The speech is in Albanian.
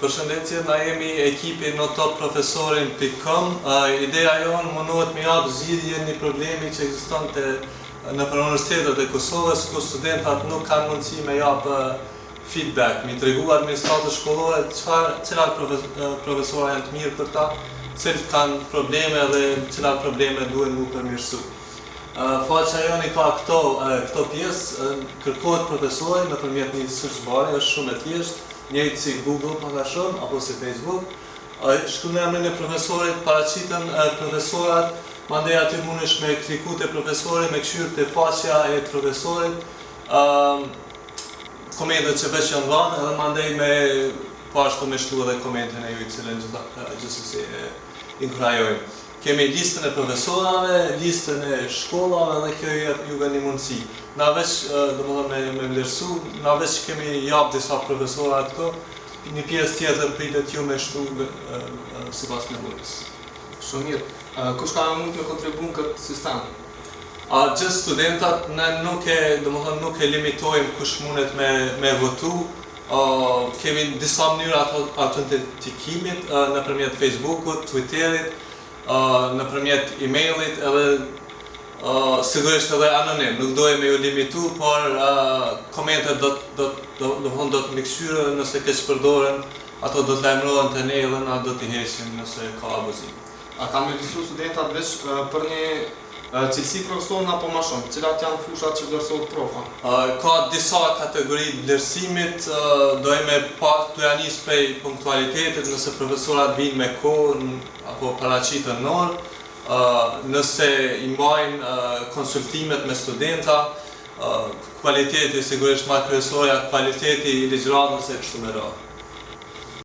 Përshëndetje, na jemi ekipi notopprofesorin.com. Ideja jonë mundohet me jap zgjidhje një problemi që ekzistonte në universitetet e Kosovës, ku studentat nuk kanë mundësi me jap feedback, mi tregu administratës shkollore cilat profesora janë të mirë për ta, cilat kanë probleme dhe cilat probleme duhen mu përmirësu. Faqja joni ka këto pjesë, kërkohet profesori nëpërmjet një search bar, është shumë e thjeshtë, njëjtë si Google pashon apo si Facebook. Shkruan emrin e profesorit, paraqiten profesorat, mandej aty mundesh me kliku te profesori, me kthyer te faqja e profesorit, komentet që veç janë dhënë, edhe mandej me ashtu me shtu edhe komentin e ju, cilën gjithsesi e inkurajojmë. Kemi listën e profesorave, listën e shkollave dhe kjo juve një mundësi. Na veç, domethënë me vlerësu, na veç kemi jap disa profesora këto, një pjesë tjetër pritet ju me shtu sipas nevojës. Shumë mirë. Kush ka mund të kontribuon në këtë sistem? Gjithë studentat, ne nuk e limitojmë kush mundet me votu. Kemi disa mënyra autentikimit nëpërmjet Facebookut, Twitterit, nëpërmjet emailit, edhe sigurisht edhe anonim, nuk dojmë ju limitu, por komentet do të miksyre nëse keq përdoren, ato do të lajmërohen te ne dhe na do t'i heqin nëse ka abuzim. A kam vlerësu studentat veç për një cilësi profesorin apo më shumë? Cilat janë fushat që vlerësohet profa? Ka disa kategori të vlerësimit, dojmë t'u ja nis prej punktualitetit, nëse profesorat vinë me kohë apo paraqiten në orë, nëse i mbajnë konsultimet me studenta, kualiteti sigurisht më kryesorja, kualiteti i ligjëratës e kështu me radhë.